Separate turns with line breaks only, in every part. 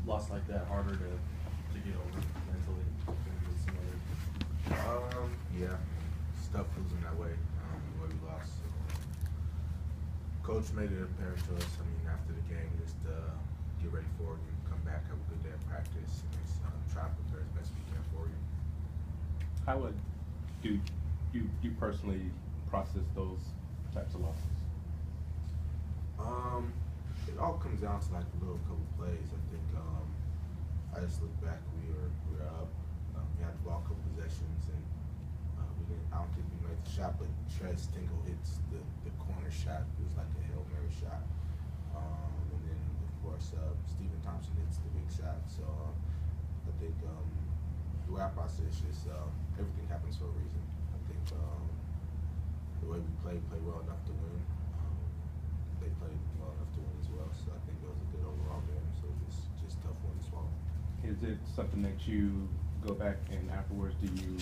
loss like that harder to get over mentally than with some other?
Yeah, stuff losing that way, the way we lost. So, coach made it apparent to us. I mean, after the game, just get ready for it and come back, have a good day of practice, and just try to prepare as best we can for you.
How would do you personally process those types of losses?
It all comes down to like a little couple plays. I think I just look back. We were up. We had the ball a couple possessions, and we didn't. I don't think we made the shot, but Trez Tingle hits the corner shot. It was like a Hail Mary shot. And then of course Stephen Thompson hits the big shot. So I think the way I process is everything happens for a reason. I think the way we play well enough to win. They played well enough to win as well. So I think it was a good overall game. So just tough one to swallow.
Is it something that you go back and afterwards, do you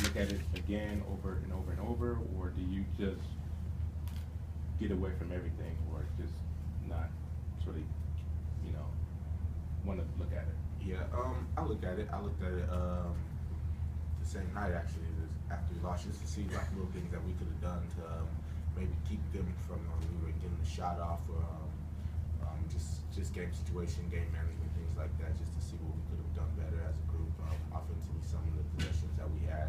look at it again over and over and over, or do you just get away from everything, or just not sort of, want to look at it?
Yeah, I look at it. I looked at it the same night actually, after we lost, just to see like little things that we could have done to maybe keep them from either getting the shot off or just game situation, game management, things like that, just to see what we could have done better as a group. Offensively, some of the possessions that we had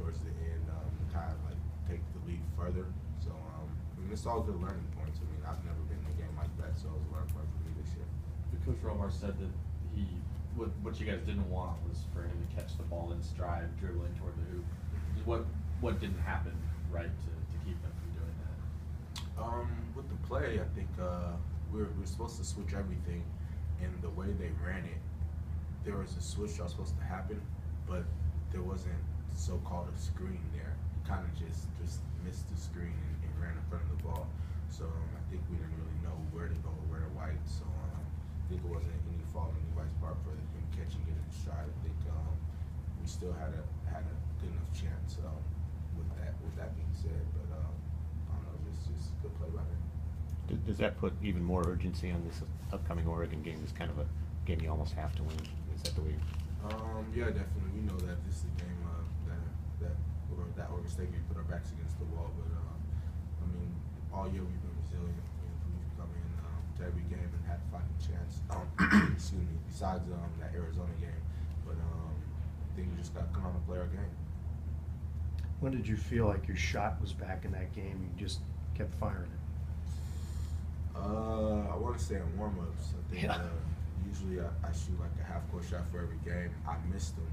towards the end kind of like take the lead further. So I mean, it's all good learning points. I mean, I've never been in a game like that, so it was a learning point for me this year.
Coach Romar said that what you guys didn't want was for him to catch the ball in stride, dribbling toward the hoop. What didn't happen right to keep him from doing that?
With the play, I think we're supposed to switch everything, and the way they ran it, there was a switch that was supposed to happen, but there wasn't so-called a screen there. He kind of just missed the screen and ran in front of the ball. So I think we didn't really know where to go or where to wipe. So I think it wasn't any fault on anybody's part for him catching it in stride. I think we still had a good enough chance with that being said. But I don't know, just good play by him.
Does that put even more urgency on this upcoming Oregon game? It's kind of a game you almost have to win. Is that the way?
Yeah, definitely. We know that this is a game that Oregon State we put our backs against the wall. But I mean, all year we've been resilient. We've come in to every game and had a fighting chance. Excuse me. Besides that Arizona game, but I think we just got to come out and play our game.
When did you feel like your shot was back in that game? You just kept firing it.
I want to say in warm-ups. I think usually I shoot like a half-court shot for every game. I missed them,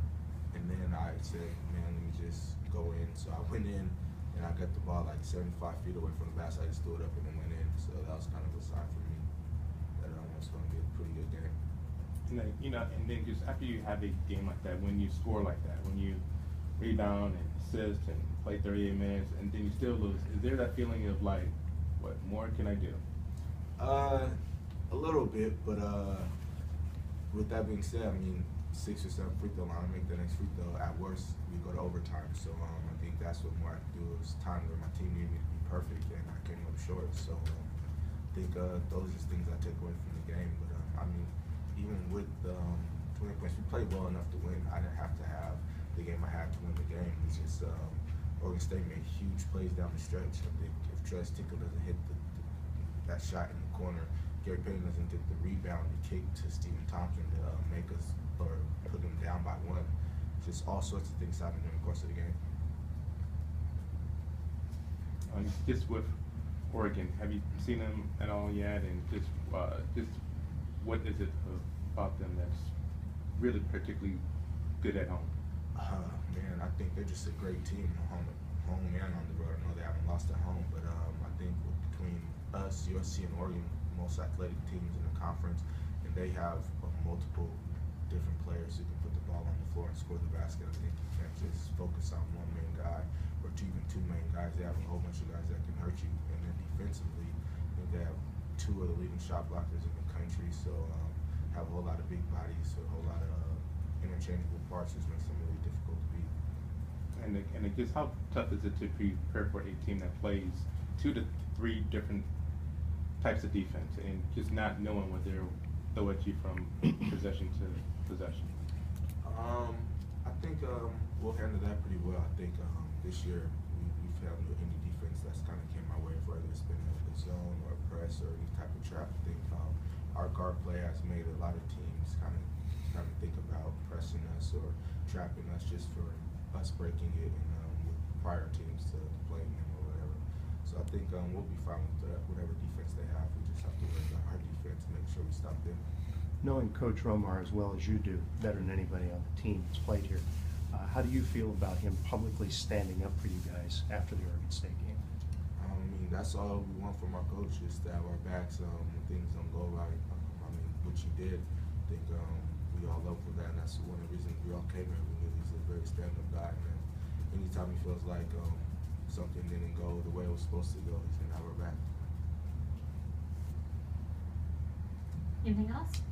and then I said, man, let me just go in. So I went in, and I got the ball like 75 feet away from the basket. I just threw it up and then went in. So that was kind of a sign for me that it was going to be a pretty good game.
And then, and then just after you have a game like that, when you score like that, when you rebound and assist and play 38 minutes, and then you still lose, is there that feeling of like, what more can I do?
A little bit, but with that being said, I mean, 6 or 7 free throw line, I make the next free throw. At worst, we go to overtime. So I think that's what more I can do. Is time where my team needed me to be perfect, and I came up short. So I think those are things I take away from the game. But I mean, even with 20 points, we played well enough to win. I didn't have to have the game I had to win the game. It's just Oregon State made huge plays down the stretch. I think if Trez Tingle doesn't hit that shot in the corner, Gary Payton doesn't get the rebound and kick to Stephen Thompson to make us or put them down by 1. Just all sorts of things happen during the course of the game.
Just with Oregon, have you seen them at all yet? And just what is it about them that's really particularly good at home?
Man, I think they're just a great team home and on the road. I know they haven't lost at home, but I think between us, USC, and Oregon, most athletic teams in the conference, and they have multiple different players who can put the ball on the floor and score the basket. I think you can't just focus on one main guy or even 2 main guys. They have a whole bunch of guys that can hurt you. And then defensively, I think they have 2 of the leading shot blockers in the country. So have a whole lot of big bodies, so a whole lot of interchangeable parts, which makes them really difficult to beat.
And just how tough is it to prepare for a team that plays 2 to 3 different types of defense and just not knowing what they're throw at you from possession to possession?
I think we'll handle that pretty well. I think this year we've handled any defense that's kind of came my way, whether it's been a zone or a press or any type of trap. I think our guard play has made a lot of teams kind of think about pressing us or trapping us just for us breaking it and with prior teams to playing them or whatever. So I think we'll be fine with whatever defense they have. We just have to work on our defense, make sure we stop them.
Knowing Coach Romar as well as you do, better than anybody on the team that's played here, how do you feel about him publicly standing up for you guys after the Oregon State game?
I mean, that's all we want from our coach, is to have our backs when things don't go right. I mean, what you did, I think we all love for that, and that's one of the reasons we all came here. We knew he's a very stand-up guy, and anytime he feels like something didn't go the way it was supposed to go, he's gonna have our back.
Anything else?